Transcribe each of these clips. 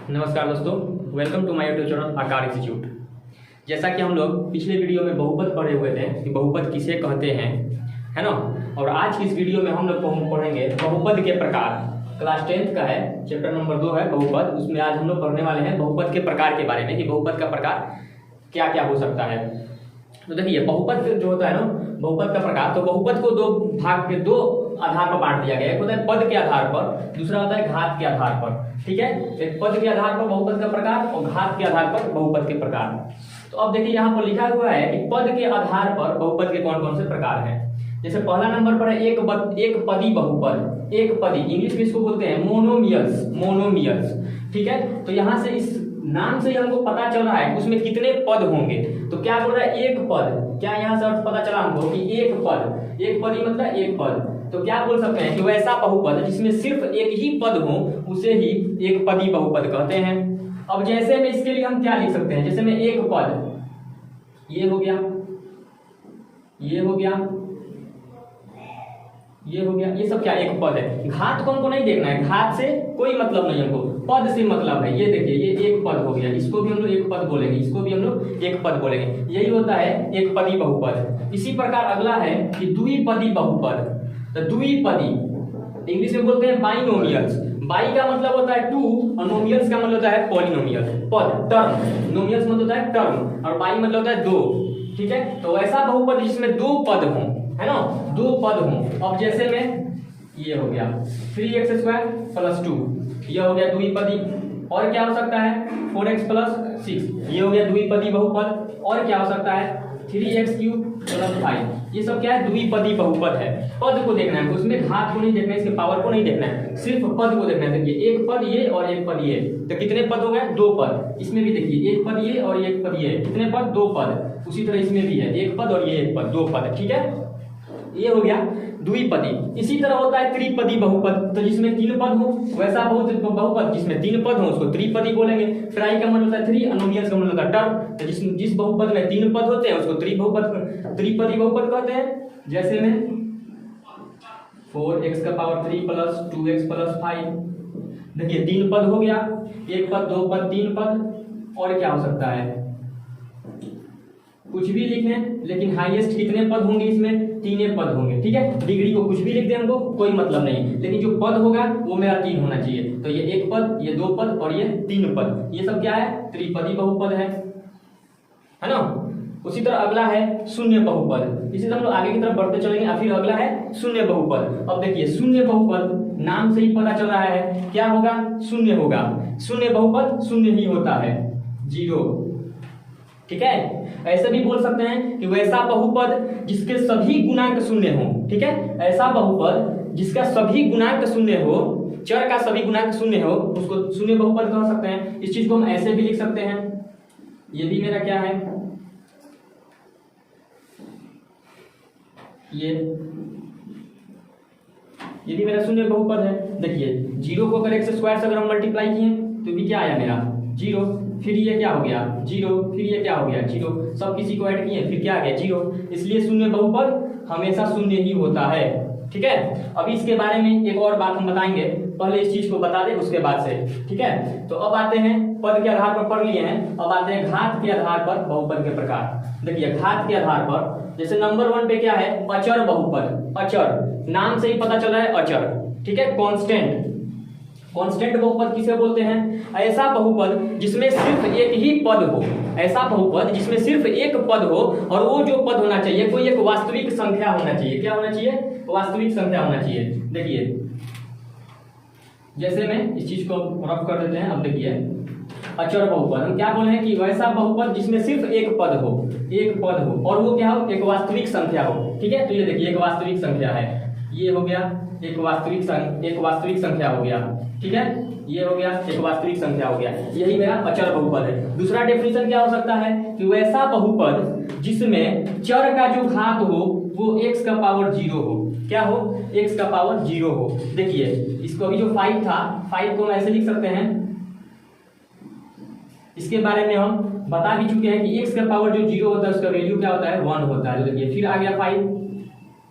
नमस्कार दोस्तों, welcome to my YouTube channel Aakar institute. जैसा कि हम लोग पिछले वीडियो में बहुपद पढ़े हुए थे कि बहुपद किसे कहते हैं, है ना। और आज की इस वीडियो में हम लोग पढ़ेंगे बहुपद के प्रकार। क्लास 10th का है, चैप्टर नंबर 2 है बहुपद। उसमें आज हम लोग पढ़ने वाले हैं बहुपद के प्रकार के बारे में कि बहुपद का प्रकार क्या क्या हो सकता है। तो देखिए, बहुपद जो होता है ना, बहुपद का प्रकार, तो बहुपद को दो आधार पर बांट दिया गया है। एक होता है पद के आधार पर, दूसरा होता है घात के आधार पर। ठीक है, एक पद के आधार पर बहुपद का प्रकार और घात के आधार पर बहुपद के प्रकार। तो अब देखिए, यहाँ पर लिखा हुआ है कि पद के आधार पर बहुपद के कौन कौन से प्रकार हैं। जैसे पहला नंबर पर है एक पदी बहुपद। एक पदी, इंग्लिश में इसको बोलते हैं मोनोमियल्स। ठीक है, तो यहाँ से इस नाम से हमको पता चल रहा है कि उसमें कितने पद होंगे। तो क्या बोल रहा है, एक पद। क्या यहाँ से अर्थ पता चला हमको कि एक पद, एक पदी मतलब एक पद। तो क्या बोल सकते हैं कि वैसा बहुपद जिसमें सिर्फ एक ही पद हो उसे ही एक पदी बहुपद कहते हैं। अब जैसे में इसके लिए हम क्या लिख सकते हैं, जैसे में एक पद, ये हो गया, ये हो गया, ये हो गया, ये सब क्या एक पद है। घात को हमको नहीं देखना है, घात से कोई मतलब नहीं हमको, पद से मतलब है। ये देखिए, ये एक पद हो गया, इसको भी हम लोग एक पद बोलेंगे, इसको भी हम लोग एक पद बोलेंगे। यही होता है एक पदी बहुपद। इसी प्रकार अगला है कि द्विपदी बहुपद। तो द्विपदी इंग्लिश में बोलते हैं बाइनोमियल्स। बाई का मतलब होता है टू और नोमियल्स का मतलब होता है पॉलिनोमियल, पद, टर्म। नोमियल्स मतलब होता है टर्म और बाई मतलब होता है दो। ठीक है, तो ऐसा बहुपद जिसमें दो पद हो, है ना, दो पद हो। अब जैसे में ये हो गया 3x² + 2, ये हो गया द्विपदी। और क्या हो सकता है 4x + 6, ये हो गया द्विपदी बहुपद। और क्या हो सकता है 3x³ + 5, ये सब क्या है, द्विपदी बहुपद है। पद को देखना है, उसमें घात को नहीं देखना है, इसके पावर को नहीं देखना है, सिर्फ पद को देखना है। देखिए, एक पद ये और एक पद ये, तो कितने पद हो गए, दो पद। इसमें भी देखिए, एक पद ये और एक पद ये, कितने पद, दो पद। उसी तरह इसमें भी है, एक पद और ये एक पद, दो पद। ठीक है, ये हो गया द्विपदी। इसी तरह होता है त्रिपदी बहुपद, तो जिसमें तीन पद हो वैसा बहुपद जिसमें तीन पद हो उसको त्रिपदी बोलेंगे। ट्राई का मतलब होता है थ्री, अनोमियल्स का मतलब होता है टर्म। तो जिस बहुपद में तीन पद होते हैं उसको त्रिपदी बहुपद कहते हैं। जैसे में 4x³ + 2x + 5, देखिए तीन पद हो गया, एक पद, दो पद, तीन पद। और क्या हो सकता है, कुछ भी लिखें, लेकिन हाईएस्ट कितने पद होंगे, इसमें तीन पद होंगे। ठीक है, डिग्री को कुछ भी लिख दें हमको कोई मतलब नहीं, लेकिन जो पद होगा वो मेरा तीन होना चाहिए। तो ये एक पद, ये दो पद और ये तीन पद, ये सब क्या है, त्रिपदी बहुपद है ना। उसी तरह अगला है शून्य बहुपद। इसी तरह हम लोग आगे की तरफ बढ़ते चलेंगे। फिर अगला है शून्य बहुपद। अब देखिए, शून्य बहुपद नाम से ही पता चल रहा है क्या होगा, शून्य होगा। शून्य बहुपद शून्य ही होता है, जीरो। ठीक है, ऐसे भी बोल सकते हैं कि वैसा बहुपद जिसके सभी गुणांक शून्य हो। ठीक है, ऐसा बहुपद जिसका सभी गुणांक शून्य हो, चर का सभी गुणांक शून्य हो, उसको शून्य बहुपद कह सकते हैं। इस चीज को हम ऐसे भी लिख सकते हैं, ये भी मेरा क्या है, ये भी मेरा शून्य बहुपद है। देखिए, जीरो को अगर x² से अगर हम मल्टीप्लाई किए तो भी क्या आया मेरा, जीरो। फिर ये क्या हो गया, जीरो। फिर ये क्या हो गया, जीरो। सब किसी को ऐड किए, फिर क्या आ गया, जीरो। इसलिए शून्य बहुपद हमेशा शून्य ही होता है। ठीक है, अभी इसके बारे में एक और बात हम बताएंगे, पहले इस चीज को बता दें उसके बाद से। ठीक है, तो अब आते हैं, पद के आधार पर पढ़ लिए हैं, अब आते हैं घात के आधार पर बहुपद के प्रकार। देखिए, घात के आधार पर जैसे नंबर 1 पे क्या है, अचर बहुपद। अचर नाम से ही पता चल रहा है, अचर। ठीक है, कांस्टेंट बहुपद किसे बोलते हैं, ऐसा बहुपद जिसमें सिर्फ एक ही पद हो। ऐसा बहुपद जिसमें सिर्फ एक पद हो और वो जो पद होना चाहिए कोई एक वास्तविक संख्या होना चाहिए। क्या होना चाहिए, वास्तविक संख्या होना चाहिए। देखिए, जैसे में इस चीज को रफ कर देते हैं। अब देखिए, अचर बहुपद हम क्या बोले हैं कि वैसा बहुपद जिसमें सिर्फ एक पद हो, एक पद हो और वो क्या हो, एक वास्तविक संख्या हो। ठीक है, तो ये देखिए एक वास्तविक संख्या है, ये हो गया एक वास्तविक संख्या हो गया। ठीक है, ये हो गया एक वास्तविक संख्या हो गया, यही मेरा अचर बहुपद है। दूसरा डेफिनेशन क्या हो सकता है कि वैसा बहुपद जिसमें चर का जो घात हो वो x⁻0 हो। क्या हो, x⁻0 हो। देखिए, इसको अभी जो 5 था, 5 को हम ऐसे लिख सकते हैं, इसके बारे में हम बता भी चुके हैं कि x⁻0 होता है उसका वैल्यू क्या होता है, 1 होता है। देखिए, फिर आ गया 5,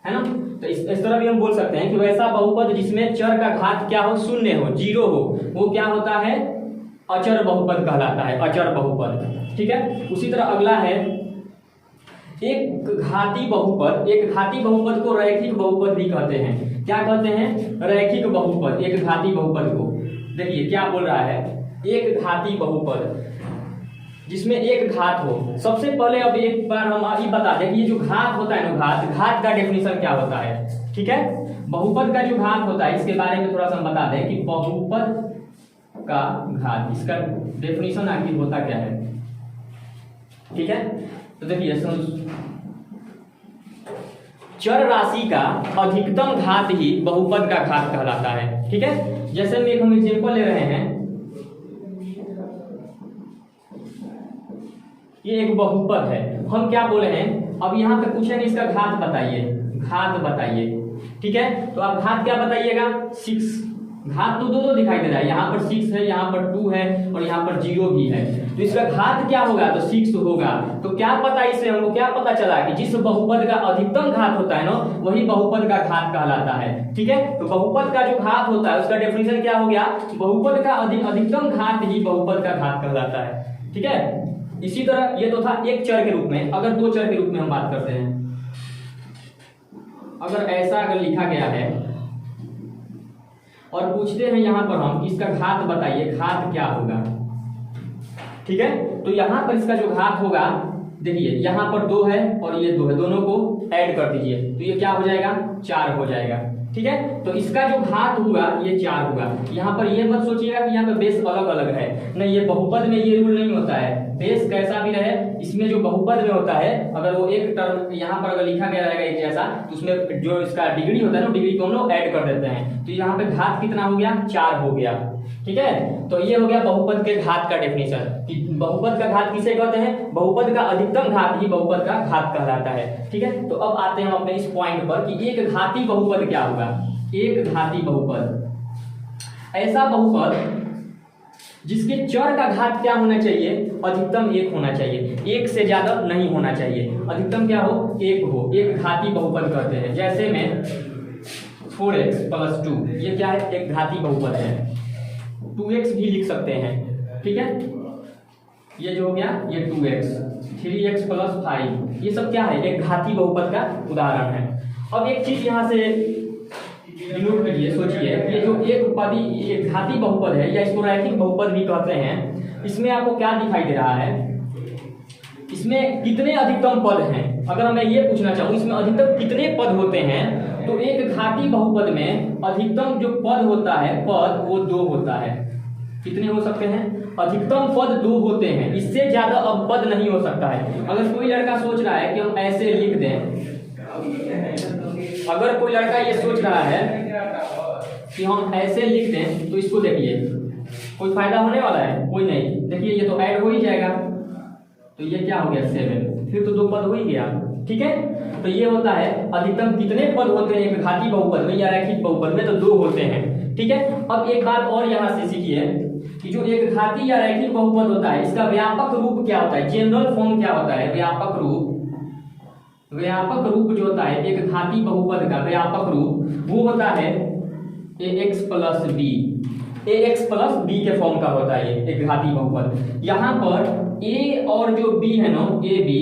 है ना। तो इस तरह भी हम बोल सकते हैं कि वैसा बहुपद जिसमें चर का घात क्या हो, शून्य हो, जीरो हो, वो क्या होता है, अचर बहुपद कहलाता है, अचर बहुपद। ठीक है, उसी तरह अगला है एक घाती बहुपद। एक घाती बहुपद को रैखिक बहुपद भी कहते हैं। क्या कहते हैं? रैखिक बहुपद, एक घाती बहुपद को। देखिए क्या बोल रहा है, एक घाती बहुपद जिसमें एक घात हो। सबसे पहले अब एक बार हम ये बता दें कि ये जो घात होता है ना, घात का डेफिनेशन क्या होता है। ठीक है, बहुपद का जो घात होता है इसके बारे में थोड़ा सा हम बता दें कि बहुपद का घात, इसका डेफिनेशन आखिर होता क्या है। ठीक है, तो देखिए चर राशि का अधिकतम घात ही बहुपद का घात कहलाता है। ठीक है, जैसे में हम एग्जांपल ले रहे हैं, ये एक बहुपद है, हम क्या बोले हैं, अब यहाँ पे पूछेंगे इसका घात बताइए, घात बताइए। ठीक है, तो आप घात क्या बताइएगा? 6। घात तो दो दिखाई दे रहा है, यहाँ पर 6 है, यहाँ पर 2 है और यहाँ पर 0 भी है, तो इसका घात क्या होगा? तो 6 होगा। तो क्या पता, इससे हमको क्या पता चला कि जिस बहुपद का अधिकतम घात होता है ना, वही बहुपद का घात कहलाता है। ठीक है, तो बहुपद का जो घात होता है उसका डेफिनेशन क्या हो गया? बहुपद का अधिकतम घात ही बहुपद का घात कहलाता है। ठीक है, इसी तरह ये तो था एक चर के रूप में। अगर दो चर के रूप में हम बात करते हैं, अगर ऐसा अगर लिखा गया है और पूछते हैं यहाँ पर हम इसका घात बताइए, घात क्या होगा। ठीक है, तो यहाँ पर इसका जो घात होगा, देखिए यहाँ पर 2 है और ये 2 है, दोनों को ऐड कर दीजिए तो ये क्या हो जाएगा? 4 हो जाएगा। ठीक है, तो इसका जो घात होगा ये 4 होगा। यहाँ पर ये मत सोचिएगा कि यहाँ पर बेस अलग अलग है, नहीं, ये बहुपद में ये रूल नहीं होता है। बेस कैसा भी रहे, इसमें जो बहुपद में होता है, अगर वो एक टर्म यहाँ पर अगर लिखा गया रहेगा एक जैसा, तो उसमें जो इसका डिग्री होता है ना, डिग्री को हम लोग ऐड कर देते हैं, तो यहाँ पे घात कितना हो गया? 4 हो गया। ठीक है, तो ये हो गया बहुपद के घात का डेफिनेशन कि बहुपद का घात किसे कहते हैं? बहुपद का अधिकतम घात ही बहुपद का घात कहलाता है। ठीक है, तो अब आते हैं हम अपने इस पॉइंट पर कि एक घाती बहुपद क्या होगा। एक घाती बहुपद ऐसा बहुपद जिसके चर का घात क्या होना चाहिए? अधिकतम 1 होना चाहिए, 1 से ज्यादा नहीं होना चाहिए। अधिकतम क्या हो? 1 हो, एक घाती बहुपद कहते हैं। जैसे में 4x + 2, ये क्या है? एक घाती बहुपद है। 2x भी लिख सकते हैं। ठीक है, ये जो हो गया ये 2x, 3x + 5, ये सब क्या है? एक घाती बहुपद का उदाहरण है। अब एक चीज यहाँ से नोट करिए, सोचिए, ये जो एक घाती बहुपद है या इसको रैखिक बहुपद भी कहते हैं, इसमें आपको क्या दिखाई दे रहा है? इसमें कितने अधिकतम पद हैं? अगर मैं ये पूछना चाहूँ इसमें अधिकतम कितने पद होते हैं, तो एक घाती बहुपद में अधिकतम जो पद होता है, पद वो 2 होता है। कितने हो सकते हैं? अधिकतम पद 2 होते हैं, इससे ज्यादा अब पद नहीं हो सकता है। अगर कोई लड़का सोच रहा है कि हम ऐसे लिख दें, अगर कोई लड़का ये सोच रहा है कि हम ऐसे लिख दें, तो इसको देखिए, कोई फायदा होने वाला है? कोई नहीं। देखिए ये तो ऐड हो ही जाएगा, तो ये क्या हो गया? 7, फिर तो 2 पद हो ही गया। ठीक है, तो ये होता है अधिकतम कितने पद होते हैं एक घाती बहुपद में या रैखिक बहुपद में? तो 2 होते हैं। ठीक है, अब एक बात और यहाँ से सीखिए कि जो एक घाती या रैखिक बहुपद होता है, इसका व्यापक रूप क्या होता है? जनरल फॉर्म क्या होता है? व्यापक रूप। व्यापक रूप जो होता है एक घाती बहुपद का व्यापक रूप, वो होता है ax + b। ax + b के फॉर्म का होता है ये एक घाती बहुपद। यहाँ पर a और जो b है ना, a b,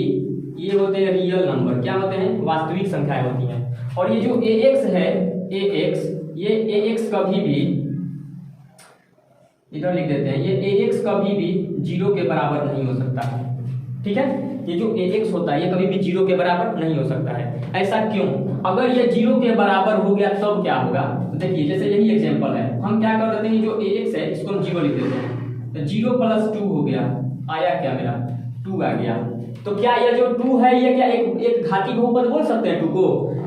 ये होते हैं रियल नंबर। क्या होते हैं? वास्तविक संख्याएं होती हैं। और ये जो ax है, ax, ये ax कभी भी, इधर लिख देते हैं, ये ax कभी भी 0 के बराबर नहीं हो सकता है। ठीक है, ये जो ax होता है ये कभी भी 0 के बराबर नहीं हो सकता है। ऐसा क्यों? अगर ये 0 के बराबर हो गया तब क्या होगा? तो देखिए, जैसे यही एग्जांपल है, हम क्या कर देते हैं, जो ax है इसको हम 0 लिख देते हैं, तो 0 + 2 हो गया, आया क्या मेरा? 2 आ गया। तो क्या ये जो 2 है ये क्या एक घाती बहुपद बोल सकते हैं 2 को,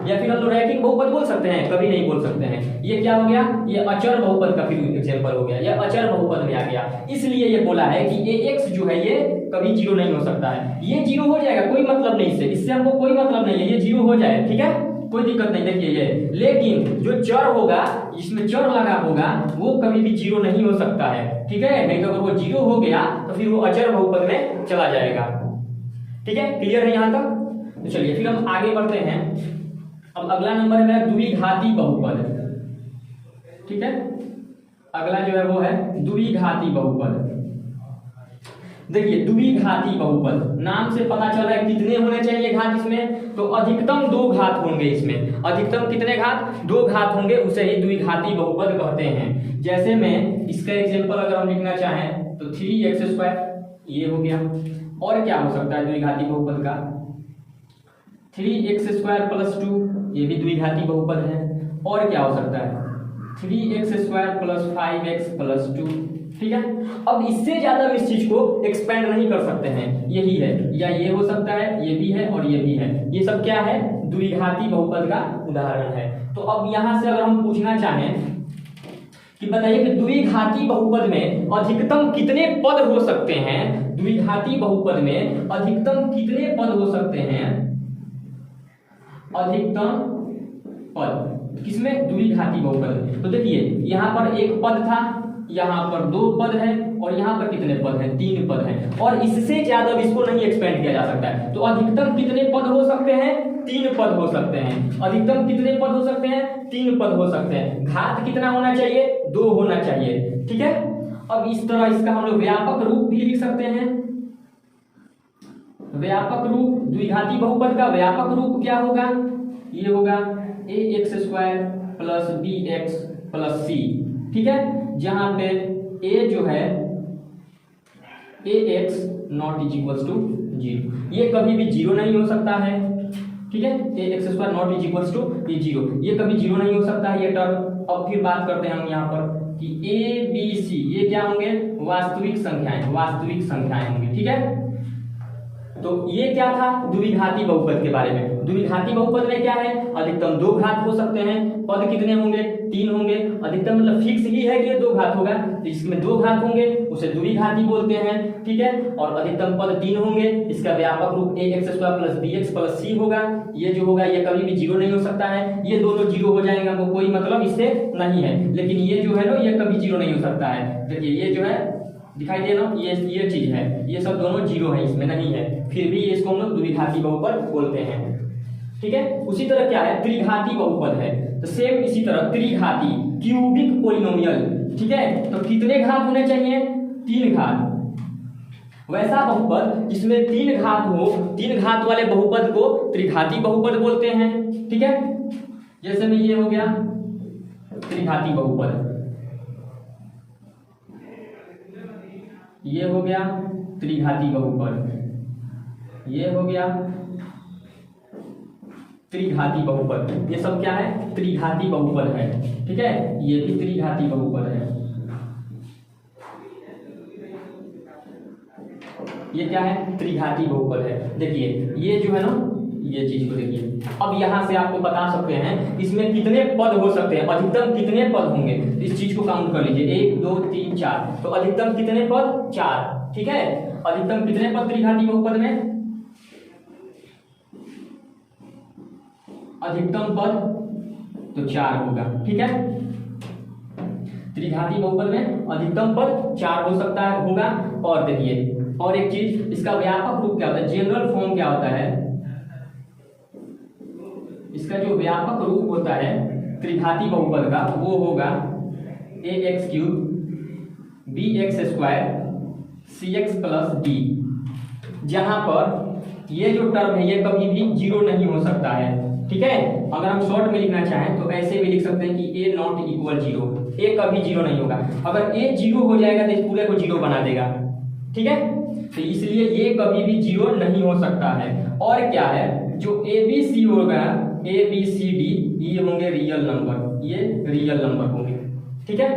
या फिर हम लोग रैखिक बहुपद बोल सकते हैं? कभी नहीं बोल सकते हैं। ये क्या हो गया? ये अचर बहुपद का फिर एग्जांपल हो गया, ये अचर बहुपद में आ गया। इसलिए ये बोला है कि ax जो है ये कभी 0 नहीं हो सकता है। ये 0 हो जाएगा, कोई मतलब नहीं, इससे हमको कोई मतलब नहीं है, ये 0 हो जाए। ठीक है, कोई दिक्कत नहीं। देखिए ये, लेकिन जो चर होगा, इसमें चर लगा होगा, वो कभी भी 0 नहीं हो सकता है। ठीक है, नहीं तो अगर वो 0 हो गया तो फिर वो अचर बहुपद में चला जाएगा। ठीक है, क्लियर है यहाँ तक? तो चलिए फिर हम आगे बढ़ते हैं। अब अगला नंबर है मेरा द्विघाती बहुपद। ठीक है, अगला जो है वो है द्विघाती बहुपद। देखिए द्विघाती बहुपद, नाम से पता चल रहा है कितने होने चाहिए घात इसमें, तो अधिकतम 2 घात होंगे इसमें। अधिकतम कितने घात? 2 घात होंगे, उसे ही द्विघाती बहुपद कहते हैं। जैसे में इसका एग्जांपल अगर हम लिखना चाहें तो 3x² ये हो गया। और क्या हो सकता है द्विघाती बहुपद का? 3x² + 2 ये भी द्विघाती बहुपद है। और क्या हो सकता है? 3x² + 5x + 2। ठीक है, अब इससे ज्यादा हम इस चीज को एक्सपेंड नहीं कर सकते हैं, यही है, या ये हो सकता है, ये भी है और ये भी है। ये सब क्या है? द्विघाती बहुपद का उदाहरण है। तो अब यहां से अगर हम पूछना चाहें कि बताइए कि द्विघाती बहुपद में अधिकतम कितने पद हो सकते हैं? द्विघाती बहुपद में अधिकतम कितने पद हो सकते हैं? अधिकतम पद किसमें? द्विघाती बहुपद। तो देखिए यहां पर एक पद था, यहां पर 2 पद है, और यहां पर कितने पद हैं? 3 पद हैं, और इससे ज्यादा इसको नहीं एक्सपेंड किया जा सकता है। तो अधिकतम कितने पद हो सकते हैं? 3 पद हो सकते हैं। अधिकतम कितने पद हो सकते हैं? 3 पद हो सकते हैं। घात कितना होना चाहिए? 2 होना चाहिए। ठीक है, अब इस तरह इसका हम लोग व्यापक रूप भी लिख सकते हैं। व्यापक रूप द्विघाती बहुपद का व्यापक रूप क्या होगा? ये होगा ax² + bx + c। ठीक है, जहां पे a जो है ax ≠ 0, ये कभी भी 0 नहीं हो सकता है। ठीक है, ax² ≠ ये 0, ये कभी 0 नहीं हो सकता है ये टर्म। अब फिर बात करते हैं हम यहाँ पर कि a b c ये क्या होंगे? वास्तविक संख्याएं, वास्तविक संख्याएं होंगी। ठीक है, तो ये क्या था द्विघाती बहुपद के बारे में। द्विघाती बहुपद में क्या है? अधिकतम 2 घात हो सकते हैं। पद कितने होंगे? 3 होंगे। अधिकतम मतलब फिक्स ही है कि 2 घात होगा, तो इसमें 2 घात होंगे, उसे द्विघाती बोलते हैं। ठीक है, और अधिकतम पद 3 होंगे। इसका व्यापक रूप ax² + bx + c होगा। ये जो होगा ये कभी भी 0 नहीं हो सकता है। ये दोनों 0 हो जाएंगे, हमको कोई मतलब इससे नहीं है। लेकिन ये जो है ना, ये कभी 0 नहीं हो सकता है। देखिए ये जो है दिखाई दे ना, ये चीज है, ये सब दोनों 0 है, इसमें नहीं है, फिर भी इसको हम लोग द्विघाती बहुपद बोलते हैं। ठीक है, उसी तरह क्या है? त्रिघाती बहुपद है। तो सेम इसी तरह त्रिघाती क्यूबिक पोलिनोमियल। ठीक है, तो कितने घात होने चाहिए? 3 घात। वैसा बहुपद जिसमें 3 घात हो, 3 घात वाले बहुपद को त्रिघाती बहुपद बोलते हैं। ठीक है, जैसे में ये हो गया त्रिघाती बहुपद, ये हो गया त्रिघाती बहुपद, ये हो गया त्रिघाती बहुपद। ये सब क्या है? त्रिघाती बहुपद है। ठीक है, ये भी त्रिघाती बहुपद है। ये क्या है? त्रिघाती बहुपद है। देखिए ये जो है ना, ये चीज को देखिए। अब यहां से आपको बता सकते हैं इसमें कितने पद हो सकते हैं, अधिकतम कितने पद होंगे। इस चीज को काउंट कर लीजिए, 1 2 3 4। तो अधिकतम कितने पद? 4। ठीक है, अधिकतम कितने पद त्रिघाती बहुपद में? अधिकतम पद तो 4 होगा। ठीक है, त्रिघाती बहुपद में अधिकतम पद 4 हो सकता है, होगा। और देखिए और एक चीज, इसका व्यापक रूप क्या होता है? जनरल फॉर्म क्या होता है? इसका जो व्यापक रूप होता है त्रिघाती बहुपद का, वो होगा ax³ bx² cx + d, जहां पर ये जो टर्म है ये कभी भी 0 नहीं हो सकता है। ठीक है, अगर हम शॉर्ट में लिखना चाहें तो ऐसे भी लिख सकते हैं कि a ≠ 0, a कभी 0 नहीं होगा। अगर a 0 हो जाएगा तो इस पूरे को 0 बना देगा। ठीक है, तो इसलिए ये कभी भी 0 नहीं हो सकता है। और क्या है? जो ABC होगा, ABCD ये होंगे रियल नंबर, ये रियल नंबर होंगे। ठीक है,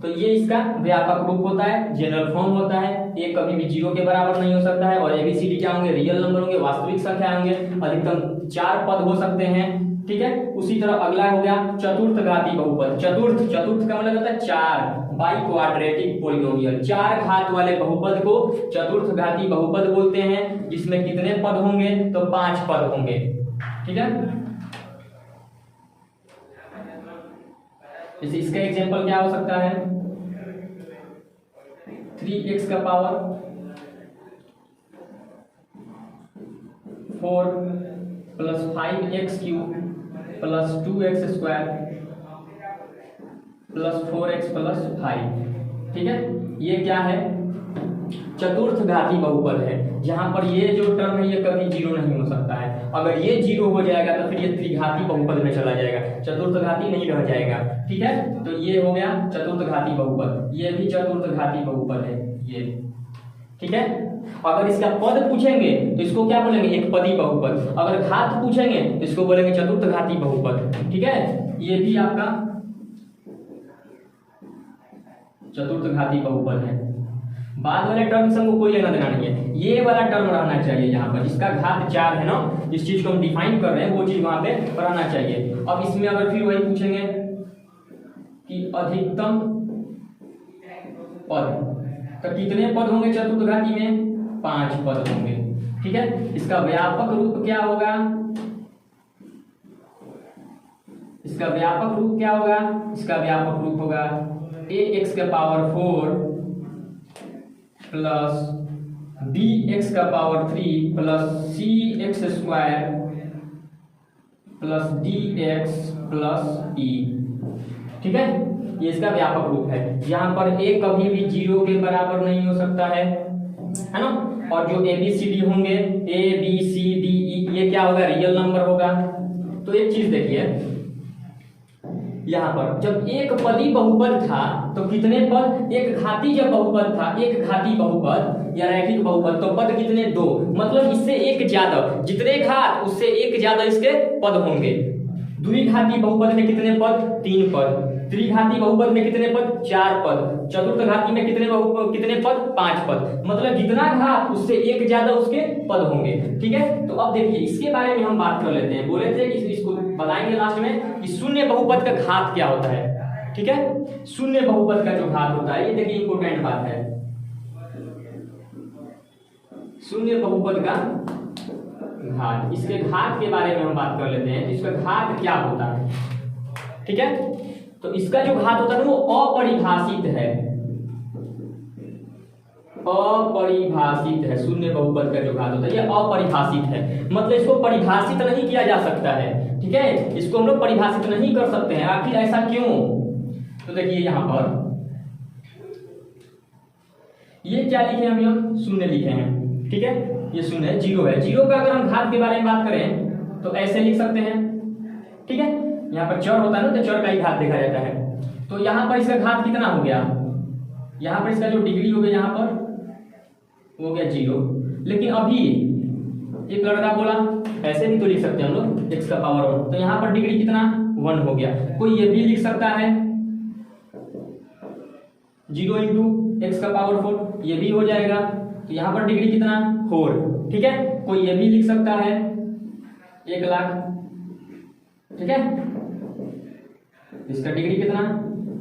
तो ये इसका व्यापक रूप होता है, जनरल फॉर्म होता है। ये कभी भी 0 के बराबर नहीं हो सकता है। और ABCD क्या होंगे? रियल नंबर होंगे, वास्तविक संख्या होंगे। अधिकतम 4 पद हो सकते हैं। ठीक है, उसी तरह अगला हो गया चतुर्थघाती बहुपद। चतुर्थ का मतलब होता है 4, बाई क्वाड्रेटिक पोलिनोमियल। 4 घात वाले बहुपद को चतुर्थघाती बहुपद बोलते हैं, जिसमें कितने पद होंगे? तो 5 पद होंगे। ठीक है, जैसे इसका एग्जांपल क्या हो सकता है? 3x का पावर 4 + 5x³ + 2x² + 4x + 5। ठीक है, ये क्या है? चतुर्थ घाती बहुपद है, जहां पर ये जो टर्म है ये कभी जीरो नहीं हो सकता है। अगर ये जीरो हो जाएगा तो फिर ये त्रिघाती बहुपद में चला जाएगा, चतुर्थ घाती नहीं रह जाएगा। ठीक है, तो ये हो गया चतुर्थ घाती बहुपद, ये भी चतुर्थ घाती बहुपद है ये। ठीक है, अगर इसका पद पूछेंगे तो इसको क्या बोलेंगे, एक पदी बहुपद। अगर घात पूछेंगे तो इसको बोलेंगे चतुर्थ घाती बहुपद। ठीक है, ये भी आपका चतुर्थ घाती बहुपद है। बाद वाले टर्म से हमको कोई लेना देना नहीं है, ये वाला टर्म रहना चाहिए यहाँ पर, जिसका घात 4 है ना, जिस चीज को हम डिफाइन कर रहे हैं वो चीज वहां पे रहना चाहिए। अब इसमें अगर फिर वही पूछेंगे कि अधिकतम पद, तो कितने पद होंगे चतुर्थ घाती में, 5 पद होंगे। ठीक है, इसका व्यापक रूप क्या होगा, इसका व्यापक रूप क्या होगा, इसका व्यापक रूप होगा ax का पावर 4 प्लस bx का power 3 plus cx square plus dx plus e। ठीक है, ये इसका व्यापक रूप है। यहाँ पर a कभी भी 0 के बराबर नहीं हो सकता है ना, और जो ABCD होंगे ABCDE ये क्या होगा, रियल नंबर होगा। तो एक चीज देखिए, यहाँ पर जब एक पदी बहुपद था तो कितने पद, एक घाती जब बहुपद था, एक घाती बहुपद या रैखिक बहुपद, तो पद कितने, 2, मतलब इससे एक ज्यादा, जितने घात उससे एक ज्यादा इसके पद होंगे। द्विघाती बहुपद में कितने पद, 3 पद। त्रिघाती बहुपद में कितने पद, 4 पद। चतुर्थ घाती में कितने पद, 5 पद। मतलब जितना घात उससे एक ज्यादा उसके पद होंगे। ठीक है, तो अब देखिए इसके बारे में हम बात कर लेते हैं। बोले थे कि इसको बताएंगे लास्ट में कि शून्य बहुपद का घात क्या होता है। ठीक है, शून्य बहुपद का जो घात होता है, ये देखिए इंपॉर्टेंट बात है, शून्य बहुपद का घात, इसके घात के बारे में हम बात कर लेते हैं। इसका घात क्या होता है। ठीक है, तो इसका जो घात होता है वो अपरिभाषित है, अपरिभाषित है। शून्य बहुपद का जो घात होता है ये अपरिभाषित है, मतलब इसको परिभाषित नहीं किया जा सकता है। ठीक है, इसको हम लोग परिभाषित नहीं कर सकते हैं। आखिर ऐसा क्यों, तो देखिए यहाँ पर ये क्या लिखे हम शून्य लिखे हैं। ठीक है, ये शून्य है, 0 है। 0 का अगर हम घात के बारे में बात करें तो ऐसे लिख सकते हैं। ठीक है, यहाँ पर चर होता है ना, तो चर का ही घात देखा जाता है। तो यहाँ पर इसका घात कितना हो गया, यहाँ पर इसका जो डिग्री हो गया यहाँ पर हो गया 0। लेकिन अभी एक लड़का बोला, ऐसे भी तो लिख सकते हैं हम लोग, x का पावर 1, तो यहाँ पर डिग्री कितना, 1 हो गया। कोई ये भी लिख सकता है 0 इंटू x का पावर 4, ये भी हो जाएगा। तो यहाँ पर डिग्री कितना, 4। ठीक है, कोई ये भी लिख सकता है 1 लाख। ठीक है, इसका डिग्री कितना,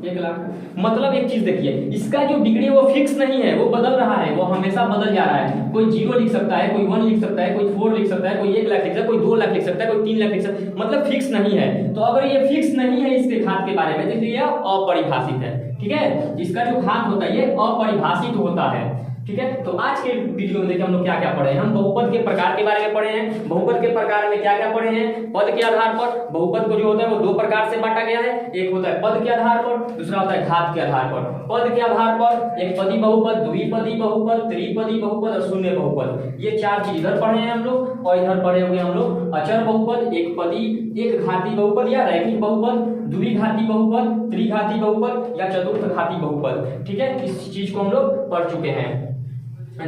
1 लाख। मतलब एक चीज देखिए, इसका जो डिग्री वो फिक्स नहीं है, वो बदल रहा है, वो हमेशा बदल जा रहा है। कोई 0 लिख सकता है, कोई 1 लिख सकता है, कोई 4 लिख सकता है, कोई 1 लाख लिख सकता है, कोई 2 लाख लिख सकता है, कोई 3 लाख लिख सकता है, मतलब फिक्स नहीं है। तो अगर ये फिक्स नहीं है इसके घात के बारे में, तो ये अपरिभाषित है। ठीक है, इसका जो घात होता है ये अपरिभाषित होता है। ठीक है, तो आज के वीडियो में देखिए हम लोग क्या क्या पढ़े हैं। हम बहुपद के प्रकार के बारे में पढ़े हैं। बहुपद के प्रकार में क्या क्या पढ़े हैं, पद के आधार पर। बहुपद को जो होता है वो 2 प्रकार से बांटा गया है, एक होता है पद के आधार पर, दूसरा होता है घात के आधार पर। पद के आधार पर एक पदी बहुपद, द्विपदी बहुपद, त्रिपदी बहुपद और शून्य बहुपद, ये 4 चीज इधर पढ़े हैं हम लोग। और इधर पढ़े हुए हम लोग अचर बहुपद, एक पदी, एक घाती बहुपद या रैखिक बहुपद, द्विघाती बहुपद, त्रिघाती बहुपद या चतुर्थ घाती बहुपद। ठीक है, इस चीज को हम लोग पढ़ चुके हैं।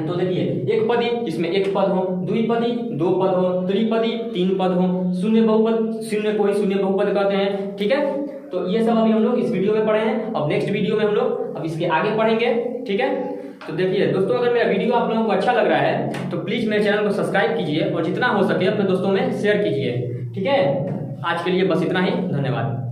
तो देखिए, एक पदी जिसमें 1 पद हो, द्विपदी 2 पद हो, त्रिपदी 3 पद हो, शून्य बहुपद, शून्य को ही शून्य बहुपद कहते हैं। ठीक है, तो ये सब अभी हम लोग इस वीडियो में पढ़े हैं। अब नेक्स्ट वीडियो में हम लोग अब इसके आगे पढ़ेंगे। ठीक है, तो देखिए दोस्तों, अगर मेरा वीडियो आप लोगों को अच्छा लग रहा है तो प्लीज मेरे चैनल को सब्सक्राइब कीजिए और जितना हो सके अपने दोस्तों में शेयर कीजिए। ठीक है, आज के लिए बस इतना ही, धन्यवाद।